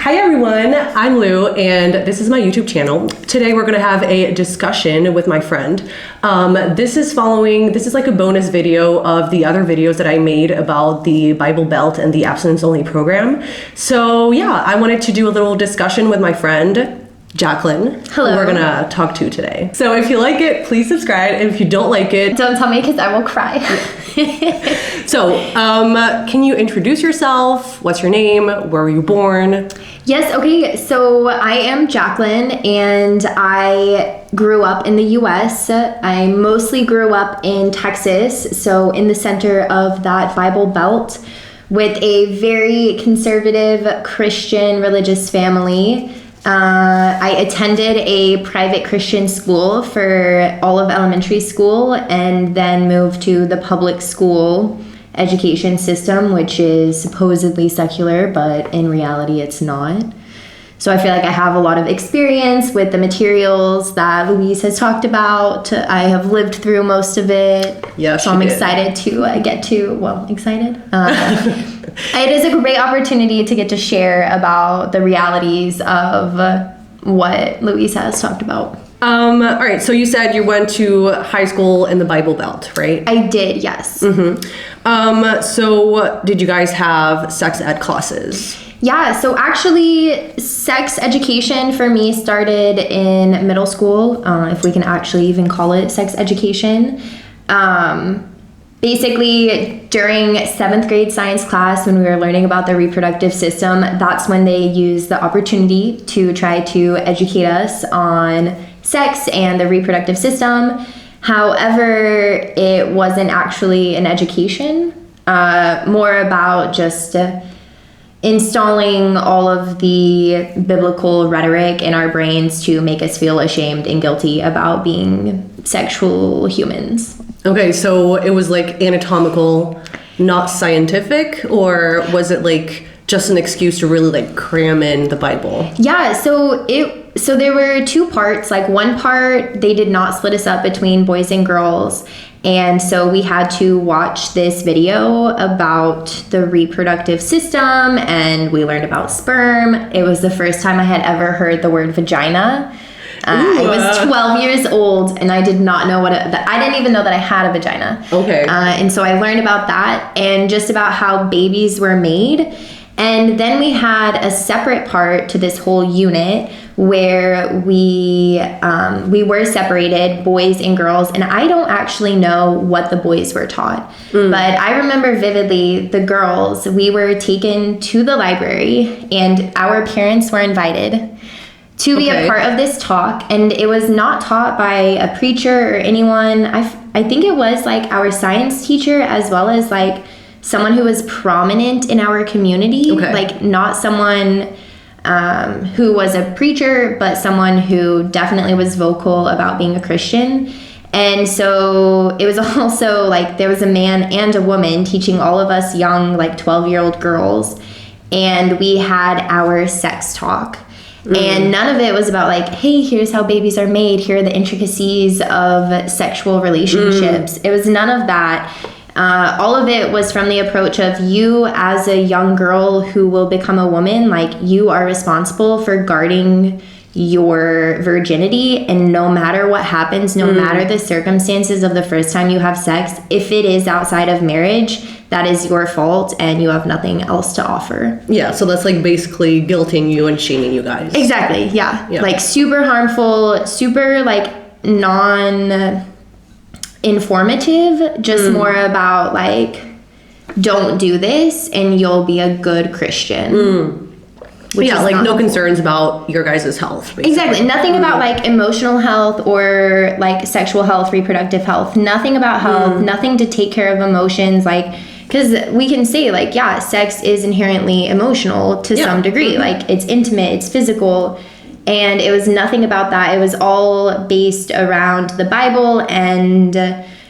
Hi everyone, I'm Lou and this is my YouTube channel. Today we're going to have a discussion with my friend. This is like a bonus video of the other videos that I made about the Bible Belt and the abstinence only program. So yeah, I wanted to do a little discussion with my friend, Jaclyn. Hello. Who we're gonna talk to today. So if you like it, please subscribe. And if you don't like it, don't tell me because I will cry. So, can you introduce yourself? What's your name? Where were you born? Yes, okay. So I am Jaclyn and I grew up in the US. I mostly grew up in Texas, so in the center of that Bible Belt with a very conservative Christian religious family. I attended a private Christian school for all of elementary school and then moved to the public school education system, which is supposedly secular, but in reality it's not. So I feel like I have a lot of experience with the materials that Louise has talked about. I have lived through most of it. Yeah, so I'm excited to excited. It is a great opportunity to get to share about the realities of what Louise has talked about. All right, so you said you went to high school in the Bible Belt, right? I did, yes. Mm-hmm. So did you guys have sex ed classes? Yeah, so actually sex education for me started in middle school, if we can actually even call it sex education. Basically, during 7th grade science class, when we were learning about the reproductive system, that's when they used the opportunity to try to educate us on sex and the reproductive system. However, it wasn't actually an education, more about just installing all of the biblical rhetoric in our brains to make us feel ashamed and guilty about being sexual humans. Okay, so it was like anatomical, not scientific, or was it like just an excuse to really like cram in the Bible? Yeah, so there were two parts. Like one part, they did not split us up between boys and girls. And so we had to watch this video about the reproductive system and we learned about sperm. It was the first time I had ever heard the word vagina. I was 12 years old and I did not know I didn't even know that I had a vagina. Okay. And so I learned about that and just about how babies were made. And then we had a separate part to this whole unit where we were separated, boys and girls, and I don't actually know what the boys were taught. But I remember vividly the girls, we were taken to the library and our parents were invited to be a part of this talk, and it was not taught by a preacher or anyone. I think it was like our science teacher as well as like someone who was prominent in our community, like not someone who was a preacher, but someone who definitely was vocal about being a Christian. And so it was also like there was a man and a woman teaching all of us young, like 12-year-old girls, and we had our sex talk. And none of it was about like, hey, here's how babies are made. Here are the intricacies of sexual relationships. It was none of that. All of it was from the approach of you as a young girl who will become a woman, like you are responsible for guarding your virginity, and no matter what happens, no matter the circumstances of the first time you have sex, if it is outside of marriage, that is your fault and you have nothing else to offer. Yeah, so that's like basically guilting you and shaming you guys. Exactly, yeah. Like super harmful, super like non-informative, just more about like, don't do this and you'll be a good Christian. Yeah, like no concerns about your guys' health, basically. Exactly. Nothing about like emotional health or like sexual health, reproductive health. Nothing about health. Nothing to take care of emotions. Like, because we can say like, yeah, sex is inherently emotional to some degree. Like it's intimate, it's physical. And it was nothing about that. It was all based around the Bible and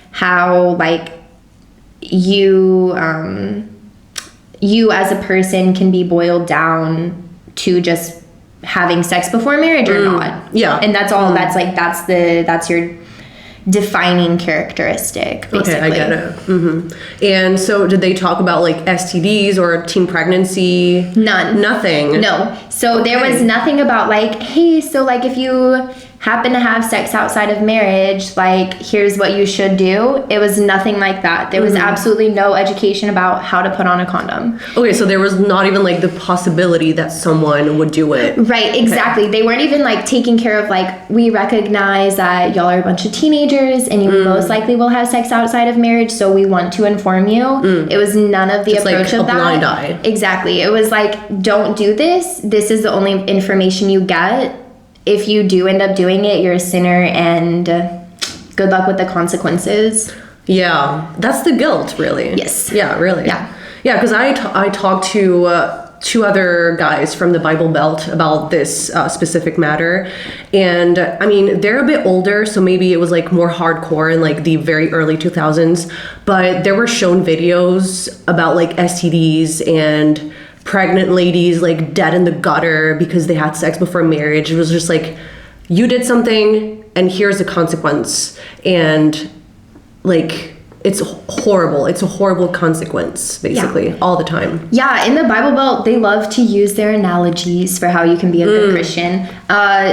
how like you as a person can be boiled down to just having sex before marriage or not. Yeah. And that's all. That's your defining characteristic, basically. Okay, I get it. And so did they talk about like STDs or teen pregnancy? None. Nothing? No. So there was nothing about like, hey, so like if you happen to have sex outside of marriage, like here's what you should do. It was nothing like that. There was absolutely no education about how to put on a condom. Okay, so there was not even like the possibility that someone would do it. Right, exactly. They weren't even like taking care of like, we recognize that y'all are a bunch of teenagers and you most likely will have sex outside of marriage, so we want to inform you. It was none of the Just approach like of a that. blind eye. Exactly. It was like, don't do this. This is the only information you get. If you do end up doing it, you're a sinner, and good luck with the consequences. Yeah, that's the guilt, really. Yes. Yeah, really. Yeah. Yeah, because I talked to two other guys from the Bible Belt about this specific matter. And I mean, they're a bit older, so maybe it was like more hardcore in like the very early 2000s. But there were shown videos about like STDs and pregnant ladies like dead in the gutter because they had sex before marriage. It was just like, you did something and here's the consequence. And like, it's horrible. It's a horrible consequence, basically, all the time. Yeah, in the Bible Belt, they love to use their analogies for how you can be a good Christian.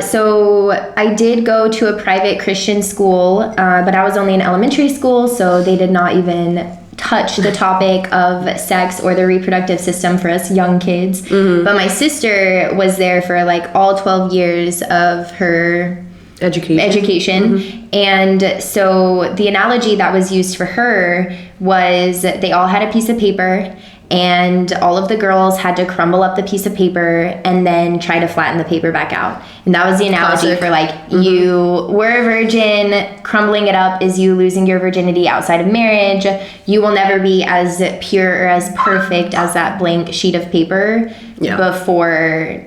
So I did go to a private Christian school, but I was only in elementary school, so they did not even touch the topic of sex or the reproductive system for us young kids. But my sister was there for like all 12 years of her education. And so the analogy that was used for her was they all had a piece of paper, and all of the girls had to crumble up the piece of paper and then try to flatten the paper back out. And that was the analogy for like, you were a virgin, crumbling it up is you losing your virginity outside of marriage. You will never be as pure or as perfect as that blank sheet of paper before,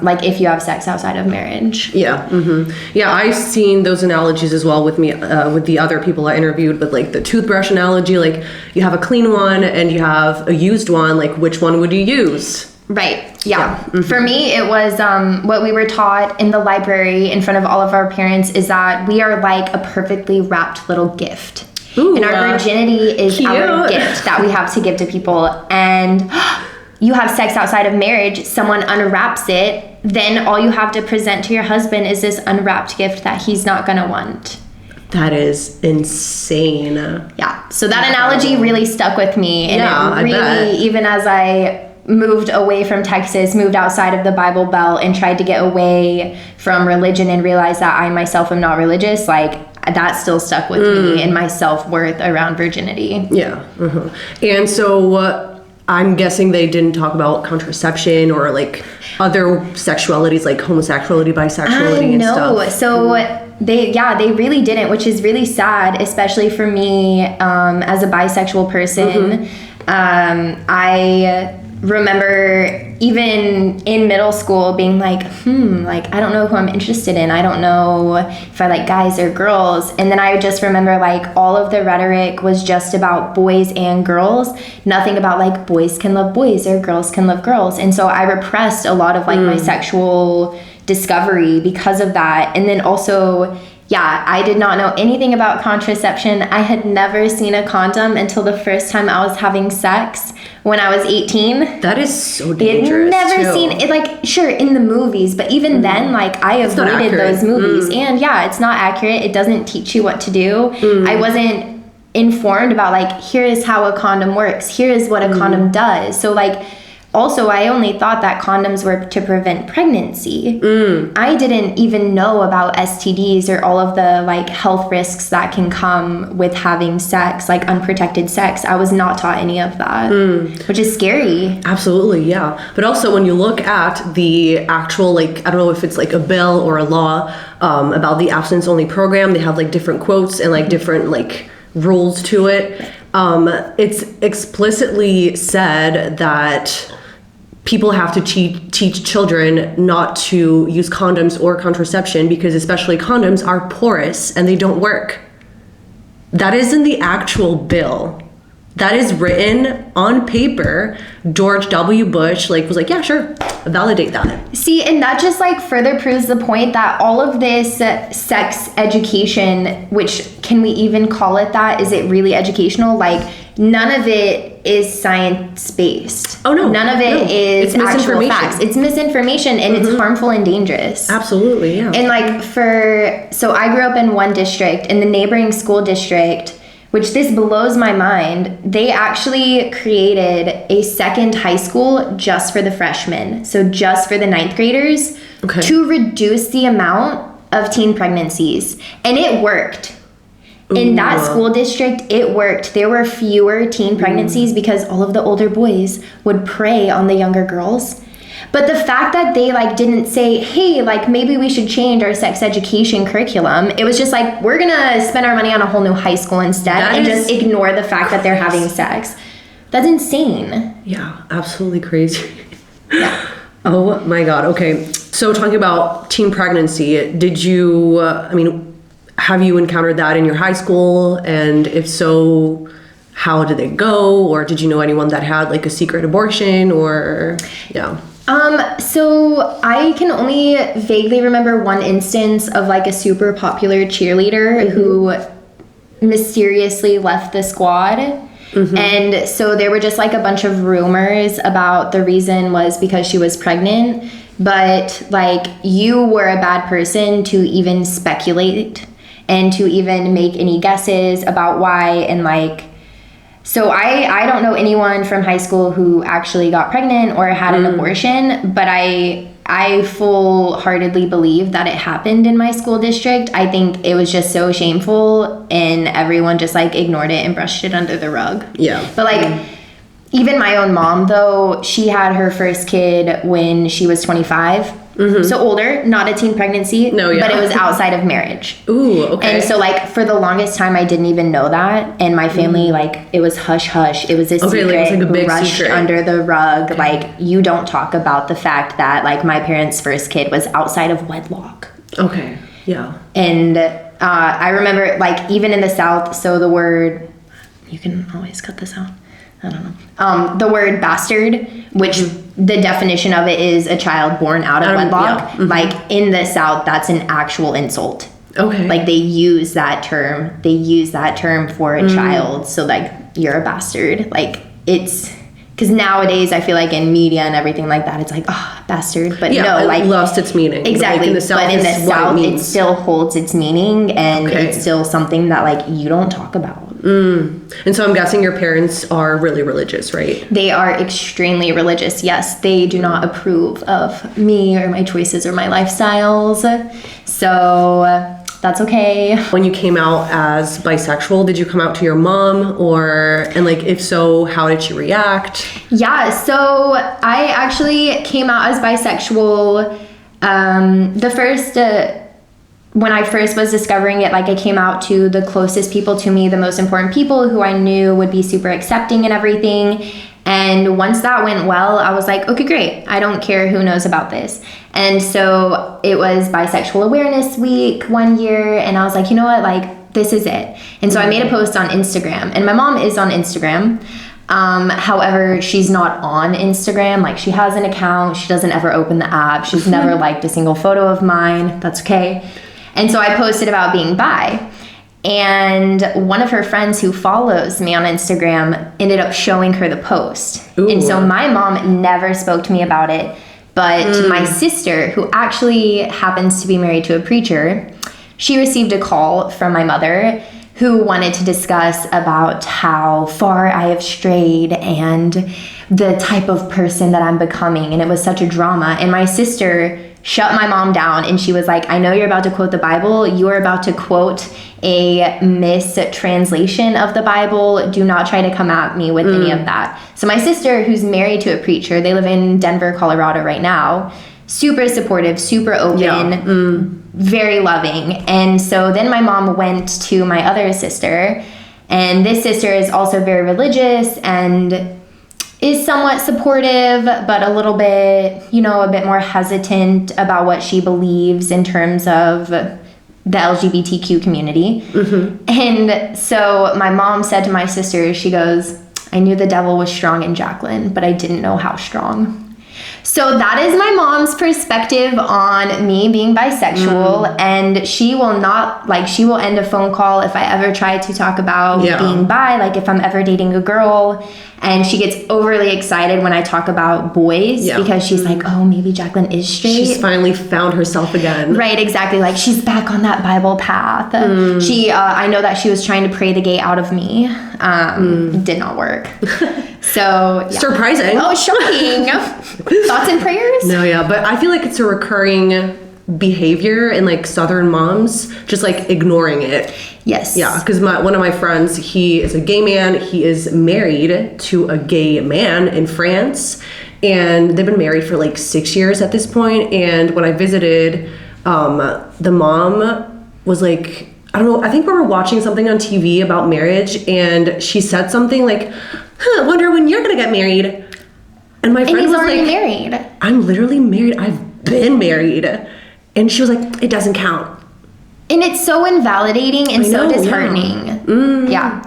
like if you have sex outside of marriage. Yeah. Yeah, I've seen those analogies as well with me, with the other people I interviewed, but like the toothbrush analogy, like you have a clean one and you have a used one, like which one would you use? Right. Yeah. For me, it was what we were taught in the library in front of all of our parents is that we are like a perfectly wrapped little gift. Ooh, and our virginity is our gift that we have to give to people. And you have sex outside of marriage, someone unwraps it, then all you have to present to your husband is this unwrapped gift that he's not going to want. That is insane. Yeah. So that analogy really stuck with me. And yeah, it really, I bet. even as I moved away from Texas, moved outside of the Bible Belt and tried to get away from religion and realized that I myself am not religious, like that still stuck with me and my self-worth around virginity. Yeah. And so I'm guessing they didn't talk about contraception or like other sexualities like homosexuality, bisexuality and stuff. So they really didn't, which is really sad, especially for me as a bisexual person. I remember even in middle school being like, like I don't know who I'm interested in. I don't know if I like guys or girls. And then I just remember like all of the rhetoric was just about boys and girls, nothing about like boys can love boys or girls can love girls. And so I repressed a lot of like my sexual discovery because of that. And then also, I did not know anything about contraception. I had never seen a condom until the first time I was having sex when I was 18. That is so dangerous. I had never seen it, like, sure, in the movies, but even then, like, I avoided those movies. And it's not accurate. It doesn't teach you what to do. I wasn't informed about, like, here is how a condom works. Here is what a condom does. So, like, also, I only thought that condoms were to prevent pregnancy. I didn't even know about STDs or all of the like health risks that can come with having sex, like unprotected sex. I was not taught any of that, which is scary. Absolutely, yeah. But also when you look at the actual, like, I don't know if it's like a bill or a law about the abstinence only program, they have like different quotes and like different like rules to it. It's explicitly said that people have to teach children not to use condoms or contraception because especially condoms are porous and they don't work. That is in the actual bill. that is written on paper. George W. Bush was like, yeah, sure, validate that. See, and that just further proves the point that all of this sex education, which can we even call it that? Is it really educational? None of it is science-based. Oh, no. None of it is it's actual facts. It's misinformation, and it's harmful and dangerous. Absolutely, yeah. And so I grew up in one district, in the neighboring school district, which this blows my mind, they actually created a second high school just for the freshmen, so just for the ninth graders, to reduce the amount of teen pregnancies. And it worked. In that school district, it worked. There were fewer teen pregnancies because all of the older boys would prey on the younger girls. But the fact that they didn't say, hey, maybe we should change our sex education curriculum. It was just we're gonna spend our money on a whole new high school instead and just ignore the fact that they're having sex. That's insane. Yeah, absolutely crazy. Yeah. Oh my God. Okay. So talking about teen pregnancy, did you, have you encountered that in your high school? And if so, how did it go? Or did you know anyone that had a secret abortion or, yeah. So I can only vaguely remember one instance of a super popular cheerleader who mysteriously left the squad. And so there were just a bunch of rumors about the reason was because she was pregnant. But you were a bad person to even speculate and to even make any guesses about why. And so I don't know anyone from high school who actually got pregnant or had an abortion, but I full-heartedly believe that it happened in my school district. I think it was just so shameful and everyone just ignored it and brushed it under the rug. Yeah. But even my own mom, though, she had her first kid when she was 25. So older, not a teen pregnancy, but it was outside of marriage. Ooh, okay. And so for the longest time, I didn't even know that. And my family, it was hush hush. It was a secret, it was a big rushed secret under the rug. You don't talk about the fact that my parents' first kid was outside of wedlock. Okay, yeah. And I remember even in the South, so the word, you can always cut this out. I don't know. The word bastard, which the definition of it is a child born out of wedlock. Yeah. In the South, that's an actual insult. Okay. They use that term. They use that term for a child. So you're a bastard. It's because nowadays I feel in media and everything like that, it's bastard. But no, it lost its meaning. Exactly. In the South, but in the South, it still holds its meaning, and it's still something that you don't talk about. And so I'm guessing your parents are really religious, right? They are extremely religious, yes. They do not approve of me or my choices or my lifestyles. So that's okay. When you came out as bisexual, did you come out to your mom and if so, how did she react? Yeah, so I actually came out as bisexual when I first was discovering it. I came out to the closest people to me, the most important people who I knew would be super accepting and everything. And once that went well, I was okay, great. I don't care who knows about this. And so it was Bisexual Awareness Week one year, and I was you know what, this is it. And so I made a post on Instagram, and my mom is on Instagram. However, she's not on Instagram. She has an account. She doesn't ever open the app. She's never liked a single photo of mine. That's okay. And so I posted about being bi. And one of her friends who follows me on Instagram ended up showing her the post. Ooh. And so my mom never spoke to me about it. But my sister, who actually happens to be married to a preacher, she received a call from my mother who wanted to discuss about how far I have strayed and the type of person that I'm becoming. And it was such a drama. And my sister shut my mom down, and she was I know you're about to quote the Bible. You are about to quote a mistranslation of the Bible. Do not try to come at me with any of that. So my sister, who's married to a preacher, they live in Denver, Colorado right now, super supportive, super open, very loving. And so then my mom went to my other sister, and this sister is also very religious and is somewhat supportive, but a little bit, a bit more hesitant about what she believes in terms of the LGBTQ community. And so my mom said to my sister, she goes, I knew the devil was strong in Jaclyn, but I didn't know how strong. So that is my mom's perspective on me being bisexual, and she will not, like, she will end a phone call if I ever try to talk about being bi, like if I'm ever dating a girl, and she gets overly excited when I talk about boys because she's like, oh, maybe Jaclyn is straight. She's finally found herself again. Right, exactly. Like, she's back on that Bible path. I know that she was trying to pray the gay out of me. Did not work. So, yeah. Surprising. Oh, shocking. Thoughts and prayers? No, yeah, but I feel like it's a recurring behavior in like Southern moms, just like ignoring it. Yes. Yeah, because one of my friends, he is a gay man. He is married to a gay man in France, and they've been married for like 6 years at this point. And when I visited, the mom was like, I don't know, I think we were watching something on TV about marriage, and she said something like, I wonder when you're gonna get married. And my friend was already like, married. I'm literally married. I've been married. And she was like, it doesn't count. And it's so invalidating and so disheartening. Yeah.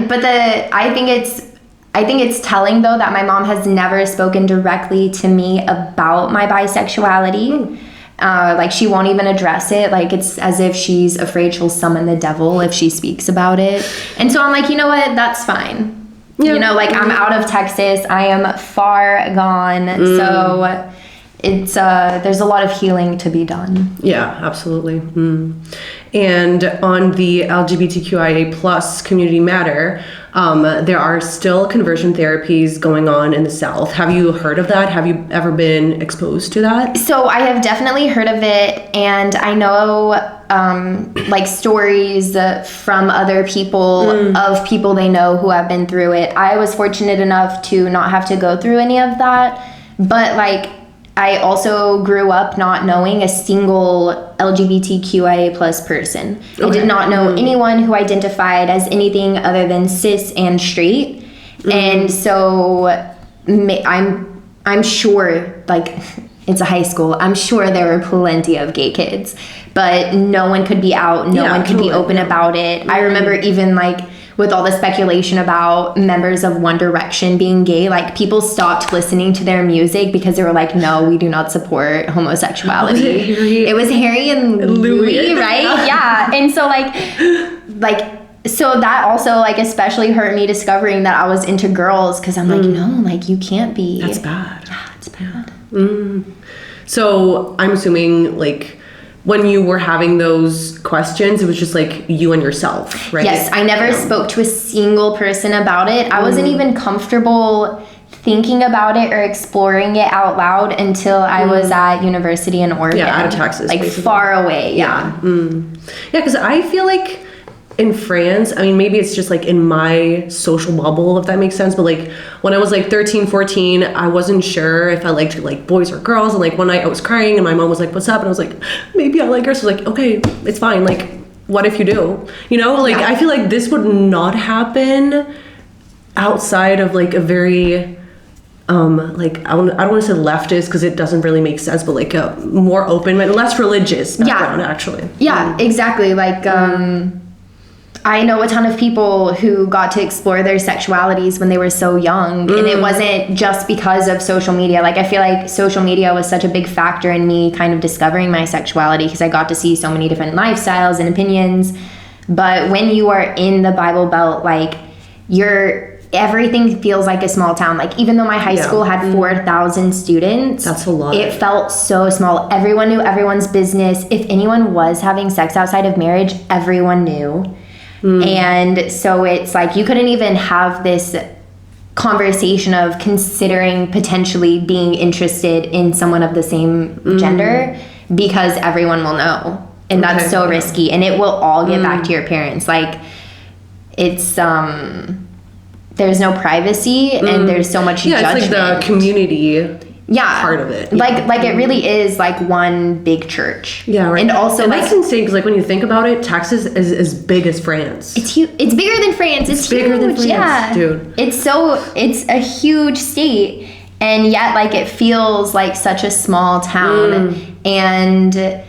But I think it's telling though that my mom has never spoken directly to me about my bisexuality. Like, she won't even address it. Like, it's as if she's afraid she'll summon the devil if she speaks about it. And so I'm like, you know what? That's fine. Yeah. You know, like, I'm out of Texas. I am far gone. So it's there's a lot of healing to be done. Yeah, absolutely. And on the LGBTQIA plus community matter, there are still conversion therapies going on in the South. Have you heard of that? Have you ever been exposed to that? So I have definitely heard of it, and I know like stories from other people of people they know who have been through it. I was fortunate enough to not have to go through any of that, but like, I also grew up not knowing a single LGBTQIA plus person. Okay. I did not know anyone who identified as anything other than cis and straight. And so I'm sure, like, it's a high school, I'm sure there were plenty of gay kids, but no one could be out, no one could be open about it. I remember even like with all the speculation about members of One Direction being gay, like, people stopped listening to their music because they were like, no, we do not support homosexuality. It was Harry and Louis, right? Yeah. And so so that also, like, especially hurt me discovering that I was into girls, because I'm like, no, like, you can't be. That's bad. Yeah, it's bad. So I'm assuming, like, when you were having those questions, it was just like you and yourself, right? Yes, I never spoke to a single person about it. I wasn't even comfortable thinking about it or exploring it out loud until I was at university in Oregon. Yeah, out of Texas. Like, basically. Far away, yeah. Yeah, because I feel like in France, I mean, maybe it's just like in my social bubble, if that makes sense, but like when I was like 13, 14, I wasn't sure if I liked like boys or girls, and like one night I was crying and my mom was like, what's up? And I was like, maybe I like girls. So I was like, okay, it's fine. Like, what if you do? You know, like, I feel like this would not happen outside of like a very like, I don't want to say leftist because it doesn't really make sense, but like a more open, less religious background, actually. Yeah, exactly. Like, I know a ton of people who got to explore their sexualities when they were so young, and it wasn't just because of social media. Like, I feel like social media was such a big factor in me kind of discovering my sexuality, because I got to see so many different lifestyles and opinions. But when you are in the Bible Belt, like, everything feels like a small town. Like, even though my high school had 4,000 students, that's a lot. It felt so small. Everyone knew everyone's business. If anyone was having sex outside of marriage, everyone knew. And so it's like, you couldn't even have this conversation of considering potentially being interested in someone of the same gender, because everyone will know. And that's so risky, and it will all get back to your parents. Like, it's there's no privacy, and there's so much judgment. It's like the community part of it. Like it really is like one big church. Yeah, right. And also, and like, that's insane, because like when you think about it, Texas is as big as France. It's huge. It's bigger than France. It's bigger huge. than France, yeah, dude. It's a huge state, and yet, like, it feels like such a small town. And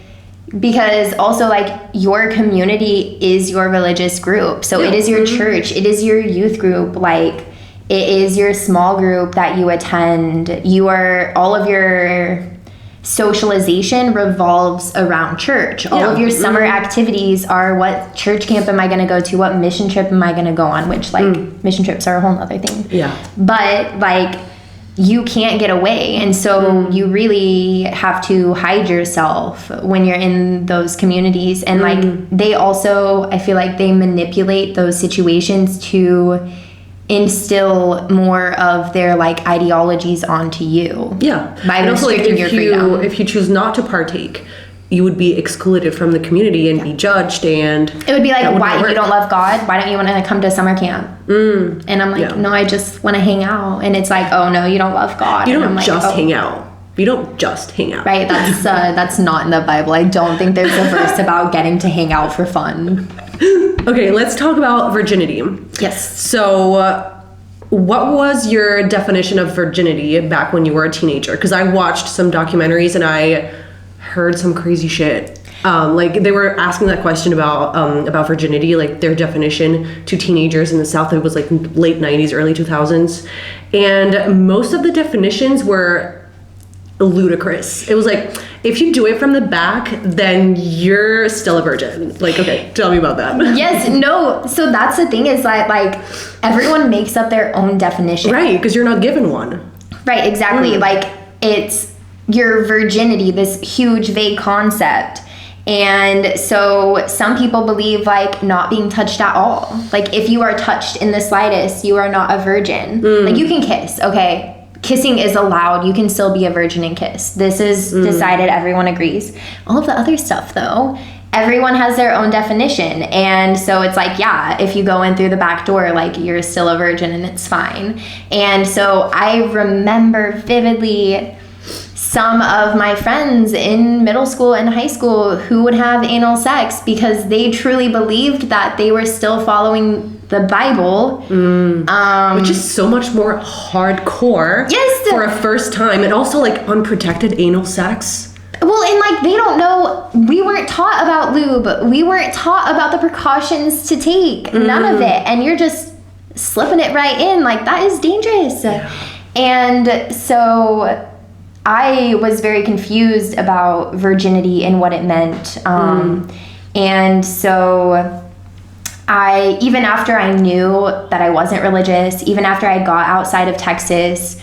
because also, like, your community is your religious group, so it is your church, it is your youth group. Like, it is your small group that you attend. All of your socialization revolves around church. All of your summer activities are what church camp am I going to go to? What mission trip am I going to go on? Which, like, mission trips are a whole other thing. Yeah. But, like, you can't get away. And so you really have to hide yourself when you're in those communities. And, like, they also, I feel like they manipulate those situations to instill more of their, like, ideologies onto you. Yeah. By restricting your freedom. If you choose not to partake, you would be excluded from the community and be judged, and it would be like, why you don't love God? Why don't you want to come to summer camp? And I'm like, no, I just want to hang out. And it's like, oh no, you don't love God. You don't and I'm like, just hang out. You don't just hang out. Right, that's not in the Bible. I don't think there's a verse about getting to hang out for fun. Okay, let's talk about virginity. Yes. So, what was your definition of virginity back when you were a teenager? Because I watched some documentaries and I heard some crazy shit. Like, they were asking that question about virginity, like their definition to teenagers in the South. It was like late 90s, early 2000s. And most of the definitions were ludicrous. It was like, if you do it from the back, then you're still a virgin. Like, okay, tell me about that. Yes, no. So that's the thing, is that, like, everyone makes up their own definition. Right, because you're not given one. Right, exactly. Like, it's your virginity, this huge vague concept. And so some people believe, like, not being touched at all. Like, if you are touched in the slightest, you are not a virgin. Like, you can kiss, okay? Kissing is allowed. You can still be a virgin and kiss. This is decided. Everyone agrees. All of the other stuff, though, everyone has their own definition. And so it's like, yeah, if you go in through the back door, like, you're still a virgin and it's fine. And so I remember vividly some of my friends in middle school and high school who would have anal sex because they truly believed that they were still following the Bible. Which is so much more hardcore. Yes. For a first time, and also, like, unprotected anal sex. Well, and, like, they don't know. We weren't taught about lube. We weren't taught about the precautions to take. None of it. And you're just slipping it right in. Like, that is dangerous. Yeah. And so I was very confused about virginity and what it meant. And so even after I knew that I wasn't religious, even after I got outside of Texas,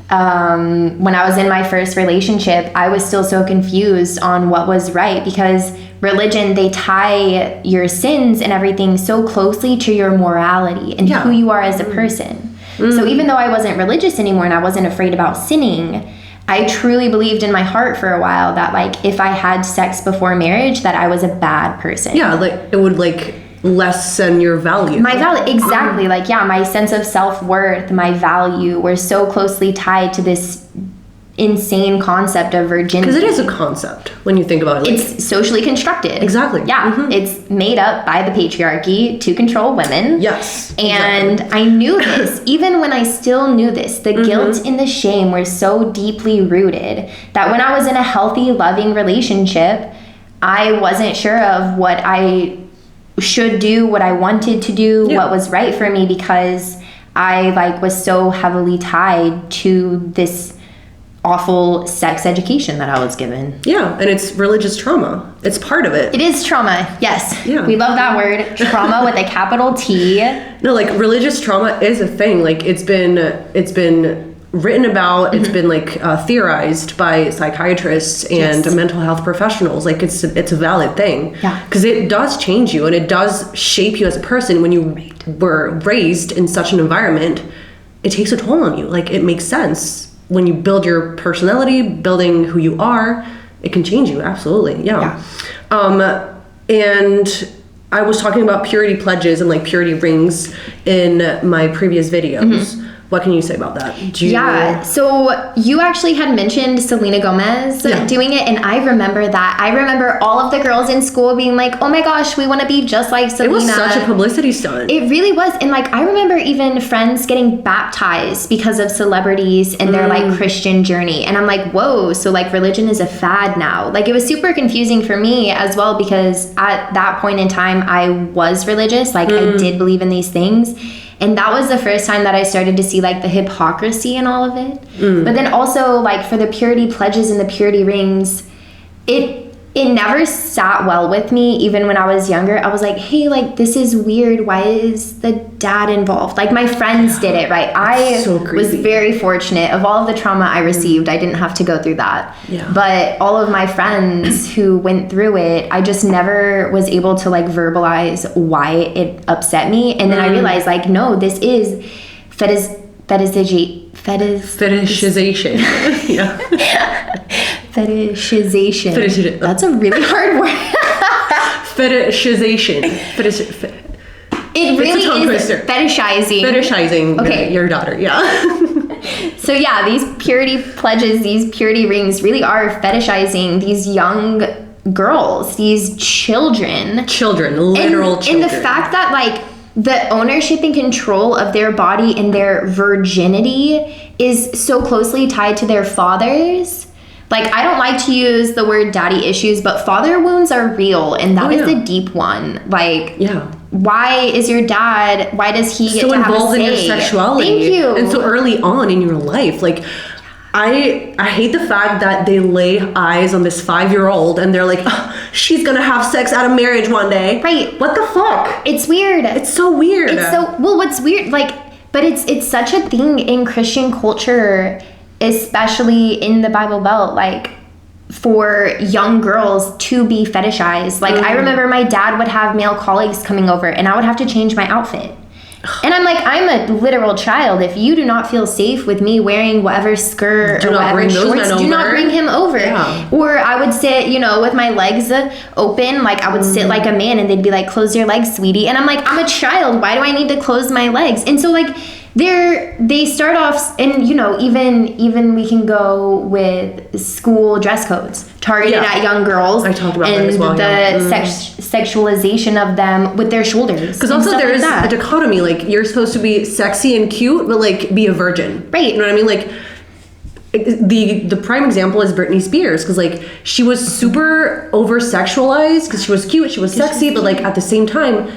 when I was in my first relationship, I was still so confused on what was right, because religion, they tie your sins and everything so closely to your morality and who you are as a person. So even though I wasn't religious anymore and I wasn't afraid about sinning, I truly believed in my heart for a while that, like, if I had sex before marriage, that I was a bad person. Yeah, like, it would, like, lessen your value. My value, exactly. Like, yeah, my sense of self-worth, my value were so closely tied to this insane concept of virginity. Because it is a concept when you think about it. Like, it's socially constructed. Exactly. Yeah. It's made up by the patriarchy to control women. Yes. And I knew this. Even when I still knew this, the guilt and the shame were so deeply rooted that when I was in a healthy, loving relationship, I wasn't sure of what I should do, what I wanted to do, what was right for me, because I, like, was so heavily tied to this awful sex education that I was given. Yeah, and it's religious trauma. It's part of it. It is trauma, yes. Yeah. We love that word, trauma with a capital T. No, like, religious trauma is a thing. Like, it's been written about, it's been, like, theorized by psychiatrists and mental health professionals. Like, it's a valid thing. Yeah. Because it does change you, and it does shape you as a person. When you were raised in such an environment, it takes a toll on you. Like, it makes sense. When you build your personality, building who you are, it can change you. Absolutely. Yeah. And I was talking about purity pledges and, like, purity rings in my previous videos. What can you say about that? So you actually had mentioned Selena Gomez doing it, and I remember that. I remember all of the girls in school being like, oh my gosh, we want to be just like Selena. It was such a publicity stunt. It really was. And, like, I remember even friends getting baptized because of celebrities and their, like, Christian journey. And I'm like, whoa, so, like, religion is a fad now. Like, it was super confusing for me as well, because at that point in time, I was religious. Like, I did believe in these things. And that was the first time that I started to see like the hypocrisy in all of it. But then also like for the purity pledges and the purity rings, it never sat well with me. Even when I was younger, I was like, hey, like this is weird. Why is the dad involved? Like my friends did it, right? I was very fortunate. Of all of the trauma I received, I didn't have to go through that. Yeah. But all of my friends who went through it, I just never was able to like verbalize why it upset me. And then I realized like, no, this is fetishization. Yeah. Fetishization. That's a really hard word. Fetishization. It really is fetishizing. Fetishizing your daughter, yeah. So yeah, these purity pledges, these purity rings really are fetishizing these young girls, these children. Literal children. And the fact that like the ownership and control of their body and their virginity is so closely tied to their fathers. Like, I don't like to use the word daddy issues, but father wounds are real, and that is a deep one. Like, why is your dad, why does he get to have a say? So involved in your sexuality. Thank you. And so early on in your life. Like, I hate the fact that they lay eyes on this 5-year-old and they're like, oh, she's gonna have sex out of marriage one day. Right. What the fuck? It's weird. It's so weird. What's weird, like, but it's such a thing in Christian culture, especially in the Bible Belt, like, for young girls to be fetishized. Like, I remember my dad would have male colleagues coming over and I would have to change my outfit. And I'm like, I'm a literal child. If you do not feel safe with me wearing whatever skirt or whatever shorts, do not bring him over. Yeah. Or I would sit, with my legs open, like I would sit like a man and they'd be like, close your legs, sweetie. And I'm like, I'm a child. Why do I need to close my legs? And so like, they start off, and even we can go with school dress codes targeted at young girls. I talked about that as well. And the sexualization of them with their shoulders. Because also there is a dichotomy. Like, you're supposed to be sexy and cute, but like be a virgin, right? You know what I mean? Like, the prime example is Britney Spears, because like she was super over sexualized because she was cute, she was sexy, but like at the same time,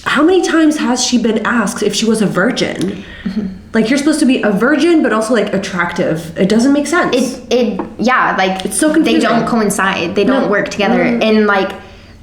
how many times has she been asked if she was a virgin? Like, you're supposed to be a virgin, but also like attractive. It doesn't make sense. Like, it's so confusing. They don't coincide. They don't work together. And like,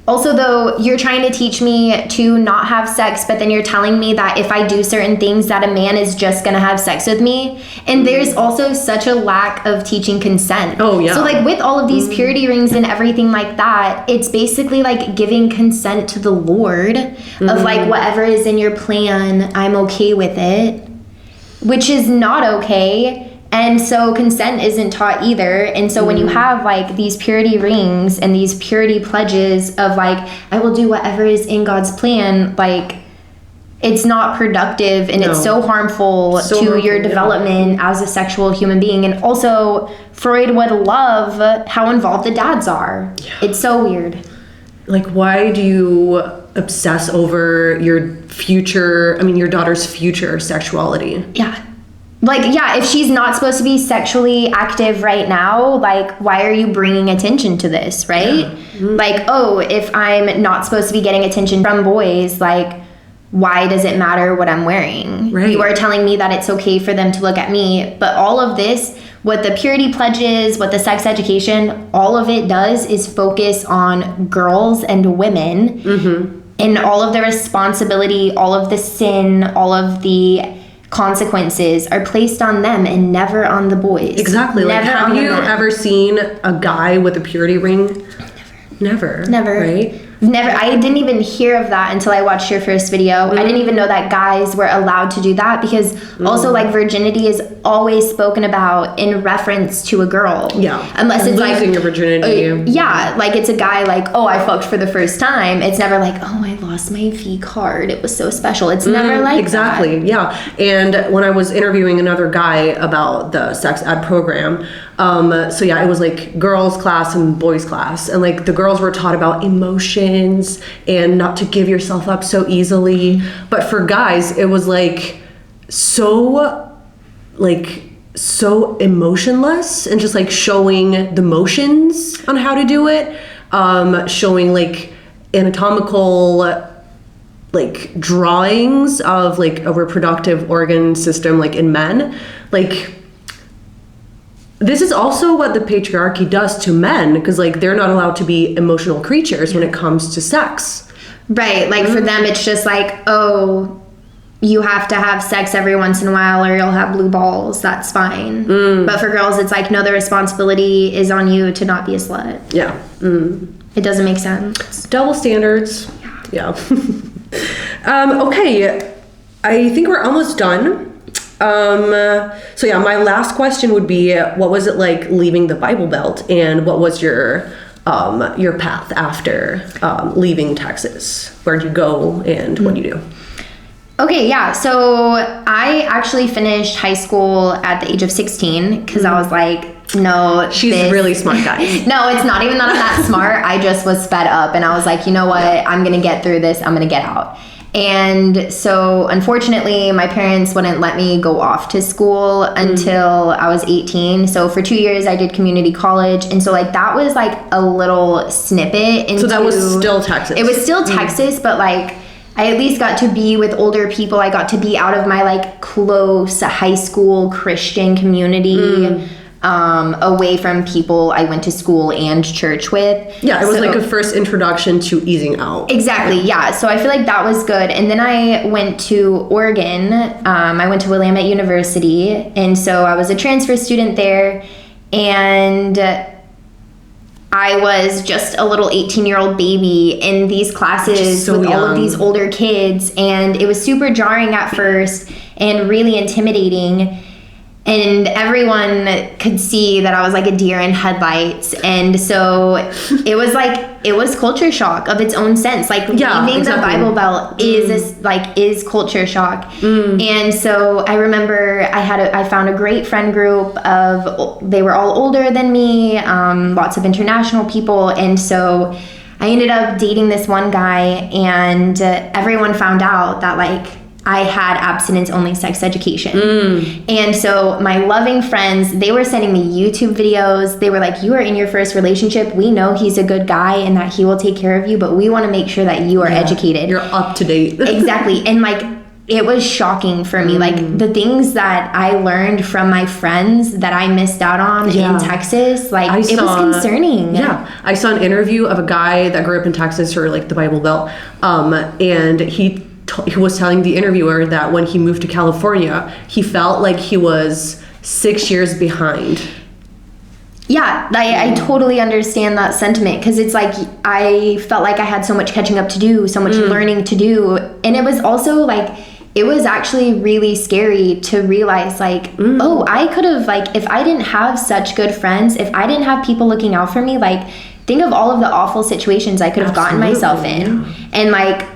also though, you're trying to teach me to not have sex, but then you're telling me that if I do certain things that a man is just gonna have sex with me. And there's also such a lack of teaching consent. Oh yeah. So like with all of these purity rings and everything like that, it's basically like giving consent to the Lord of like, whatever is in your plan, I'm okay with it, which is not okay. And so consent isn't taught either. And so when you have like these purity rings and these purity pledges of like, I will do whatever is in God's plan, like, it's not productive, and it's so harmful to your development as a sexual human being. And also, Freud would love how involved the dads are. Yeah. It's so weird. Like, why do you obsess over your daughter's future sexuality? Yeah. Like, yeah, if she's not supposed to be sexually active right now, like, why are you bringing attention to this, right? Yeah. Like, oh, if I'm not supposed to be getting attention from boys, like, why does it matter what I'm wearing? Right. You are telling me that it's okay for them to look at me, but all of this, what the purity pledges, what the sex education, all of it does is focus on girls and women, and all of the responsibility, all of the sin, all of the consequences are placed on them and never on the boys. Exactly. Like, have you ever seen a guy with a purity ring? Never. Right? Never. I didn't even hear of that until I watched your first video. I didn't even know that guys were allowed to do that, because also like virginity is always spoken about in reference to a girl. Yeah. Unless it's losing your virginity. Like it's a guy like, oh, I fucked for the first time. It's never like, oh, I lost my V card. It was so special. It's never like exactly. that. Yeah. And when I was interviewing another guy about the sex ed program, it was like girls class and boys class, and like the girls were taught about emotions and not to give yourself up so easily, but for guys it was like so emotionless, and just like showing the motions on how to do it, showing like anatomical like drawings of like a reproductive organ system like in men, like this is also what the patriarchy does to men, because like they're not allowed to be emotional creatures when it comes to sex. Right, like for them it's just like, oh, you have to have sex every once in a while or you'll have blue balls, that's fine. But for girls it's like, no, the responsibility is on you to not be a slut. Yeah. It doesn't make sense. Double standards. Yeah. Okay, I think we're almost done. So yeah, my last question would be, what was it like leaving the Bible Belt, and what was your path after leaving Texas? Where'd you go and what do you do? Okay, yeah. So I actually finished high school at the age of 16 because I was like, no. She's really smart, guys. No, it's not even that I'm that smart. I just was fed up and I was like, you know what? I'm going to get through this. I'm going to get out. And so unfortunately, my parents wouldn't let me go off to school until I was 18. So for 2 years, I did community college. And so like that was like a little snippet into... So that was still Texas. It was still Texas, but like... I at least got to be with older people. I got to be out of my like close high school Christian community, away from people I went to school and church with. Yeah, it was like a first introduction to easing out. Exactly, yeah. So I feel like that was good. And then I went to Oregon. I went to Willamette University. And so I was a transfer student there. And... I was just a little 18-year-old baby in these classes with all of these older kids, and it was super jarring at first and really intimidating. And everyone could see that I was like a deer in headlights. And so it was culture shock of its own sense. Like leaving the Bible Belt is culture shock. And so I remember I found a great friend group they were all older than me, lots of international people. And so I ended up dating this one guy, and everyone found out that like I had abstinence-only sex education. And so my loving friends, they were sending me YouTube videos. They were like, you are in your first relationship. We know he's a good guy and that he will take care of you, but we want to make sure that you are educated. You're up to date. Exactly. And like, it was shocking for me. Like the things that I learned from my friends that I missed out on in Texas, like it was concerning. Yeah. I saw an interview of a guy that grew up in Texas, or like the Bible Belt. And he was telling the interviewer that when he moved to California, he felt like he was 6 years behind. Yeah, I totally understand that sentiment, because it's like I felt like I had so much catching up to do, so much learning to do. And it was also like, it was actually really scary to realize like, oh, I could have, like, if I didn't have such good friends, if I didn't have people looking out for me, like, think of all of the awful situations I could have gotten myself in. And like,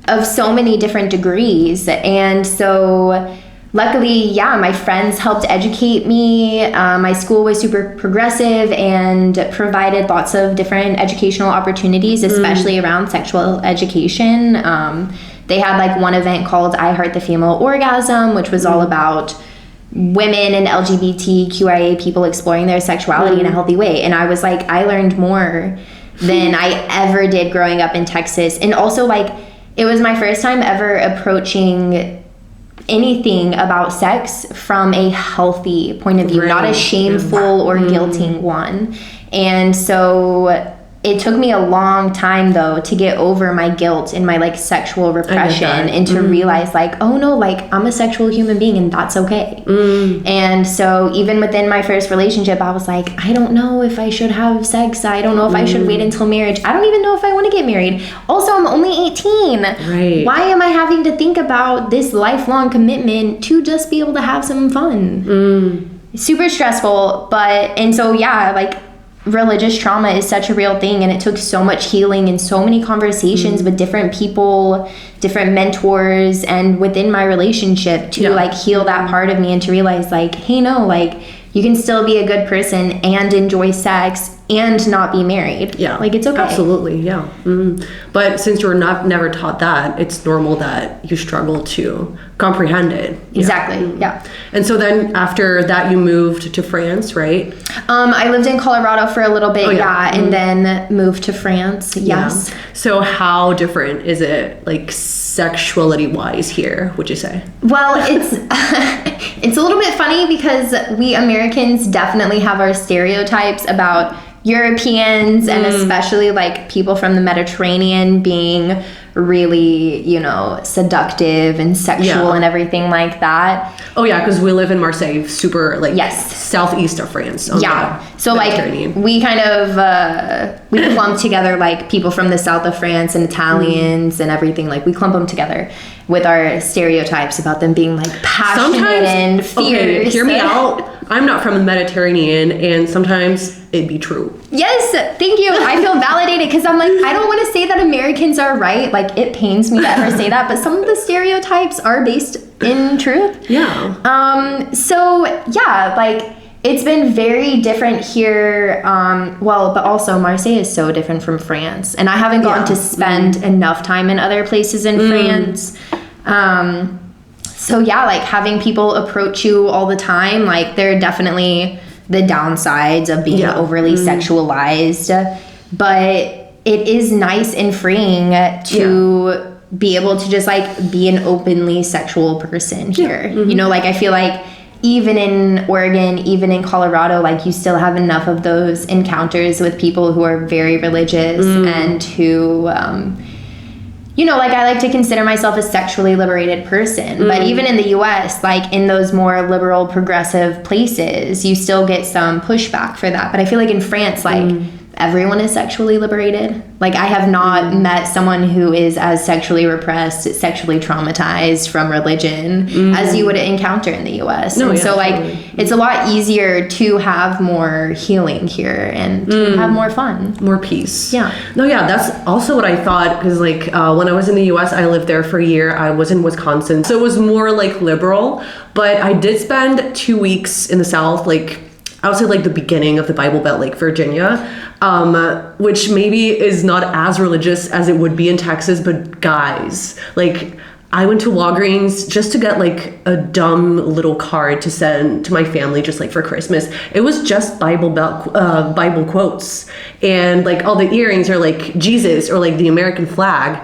of so many different degrees. And so luckily, my friends helped educate me. My school was super progressive and provided lots of different educational opportunities, especially around sexual education. They had like one event called I Heart the Female Orgasm, which was all about women and LGBTQIA people exploring their sexuality in a healthy way. And I was like, I learned more than I ever did growing up in Texas. And also like, it was my first time ever approaching anything about sex from a healthy point of view, not a shameful or guilting one. And so it took me a long time though to get over my guilt and my like sexual repression and to realize like, oh no, like I'm a sexual human being and that's okay. And so even within my first relationship, I was like, I don't know if I should have sex. I don't know if I should wait until marriage. I don't even know if I want to get married. Also, I'm only 18. Right. Why am I having to think about this lifelong commitment to just be able to have some fun? Super stressful, and so like religious trauma is such a real thing, and it took so much healing and so many conversations with different people, different mentors, and within my relationship to like heal that part of me and to realize like, hey, no, like you can still be a good person and enjoy sex and not be married. Yeah, like it's okay. Absolutely, yeah. But since you were never taught that, it's normal that you struggle to comprehend it. Exactly. Yeah. And so then after that, you moved to France, right? I lived in Colorado for a little bit, and Mm-hmm. then moved to France. Yes. Yeah. So how different is it, like sexuality wise here, would you say? Well, it's it's a little bit funny because we Americans definitely have our stereotypes about Europeans and especially like people from the Mediterranean being really, seductive and sexual and everything like that. Oh yeah, because we live in Marseille, super like Yes. southeast of France. on Yeah. the So like Mediterranean. we kind of we clump together like people from the south of France and Italians and everything. Like we clump them together with our stereotypes about them being like passionate and fierce. Okay, hear me out. I'm not from the Mediterranean, and sometimes it'd be true. Yes, thank you. I feel validated because I'm like, I don't want to say that Americans are right. Like, it pains me to ever say that, but some of the stereotypes are based in truth. Yeah. So yeah, like it's been very different here. But also Marseille is so different from France, and I haven't gotten to spend enough time in other places in France. So yeah, like having people approach you all the time, like there are definitely the downsides of being overly sexualized, but it is nice and freeing to be able to just like be an openly sexual person here. Like I feel like even in Oregon, even in Colorado, like you still have enough of those encounters with people who are very religious and who like I like to consider myself a sexually liberated person, but even in the US, like in those more liberal progressive places, you still get some pushback for that. But I feel like in France, like everyone is sexually liberated. Like I have not met someone who is as sexually repressed, sexually traumatized from religion as you would encounter in the US. So like it's a lot easier to have more healing here and to have more fun. More peace. Yeah. No, yeah, that's also what I thought, because like when I was in the US, I lived there for a year. I was in Wisconsin, so it was more like liberal, but I did spend 2 weeks in the South, like I would say like the beginning of the Bible Belt, like Virginia, which maybe is not as religious as it would be in Texas, but guys, like I went to Walgreens just to get like a dumb little card to send to my family just like for Christmas. It was just Bible quotes, and like all the earrings are like Jesus or like the American flag.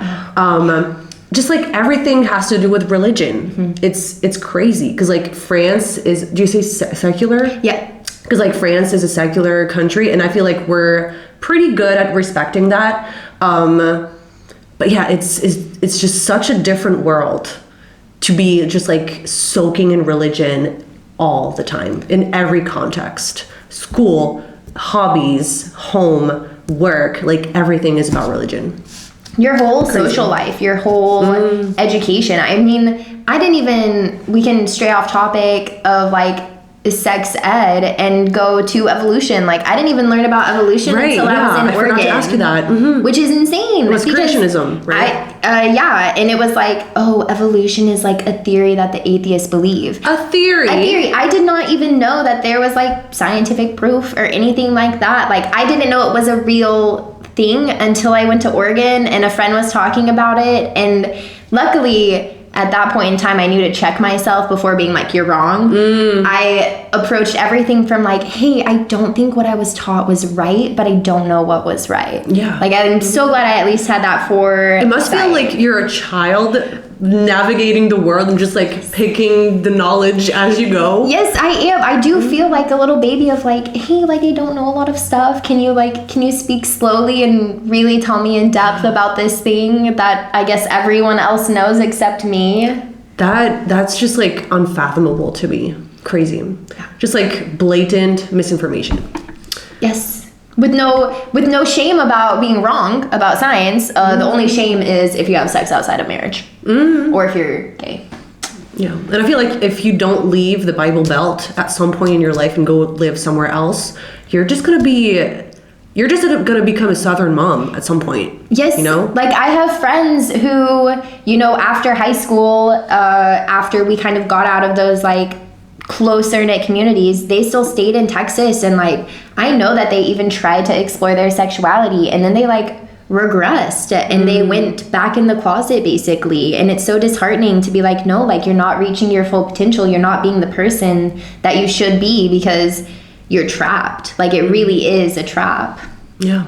Just like everything has to do with religion. It's crazy because like France is, do you say secular? Yeah. Because like France is a secular country, and I feel like we're pretty good at respecting that. But yeah, it's just such a different world to be just like soaking in religion all the time in every context. School, hobbies, home, work, like everything is about religion. Your whole social life, your whole education. I mean, we can stray off topic of like sex ed and go to evolution. Like I didn't even learn about evolution until I was in Oregon. I forgot to ask you that. Which is insane. It was creationism, right? And it was like, oh, evolution is like a theory that the atheists believe. A theory. I did not even know that there was like scientific proof or anything like that. Like I didn't know it was a real thing until I went to Oregon and a friend was talking about it, and luckily at that point in time I knew to check myself before being like, you're wrong. I approached everything from like, hey, I don't think what I was taught was right, but I don't know what was right. Yeah. Like I'm so glad I at least had that It must feel like you're a child navigating the world and just like picking the knowledge as you go. Yes, I am. I do feel like a little baby of like, hey, like I don't know a lot of stuff. Can you speak slowly and really tell me in depth about this thing that I guess everyone else knows except me? That's just like unfathomable to me. Crazy. Just like blatant misinformation. Yes. With no shame about being wrong about science. The only shame is if you have sex outside of marriage or if you're gay. Yeah, and I feel like if you don't leave the Bible Belt at some point in your life and go live somewhere else, you're just gonna become a Southern mom at some point. Yes, like I have friends who, after high school, after we kind of got out of those like closer knit communities, they still stayed in Texas, and like I know that they even tried to explore their sexuality, and then they like regressed and they went back in the closet basically. And it's so disheartening to be like, no, like you're not reaching your full potential. You're not being the person that you should be because you're trapped. Like it really is a trap. Yeah.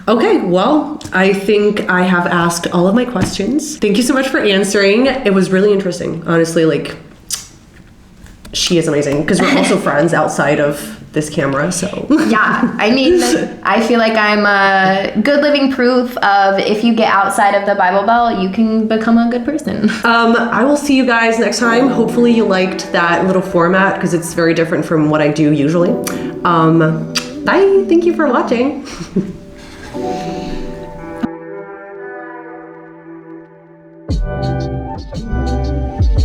Okay, well, I think I have asked all of my questions. Thank you so much for answering. It was really interesting. Honestly, like, she is amazing because we're also friends outside of this camera, so. Yeah, I mean, I feel like I'm a good living proof of if you get outside of the Bible Belt, you can become a good person. I will see you guys next time. Hopefully you liked that little format because it's very different from what I do usually. Bye, thank you for watching.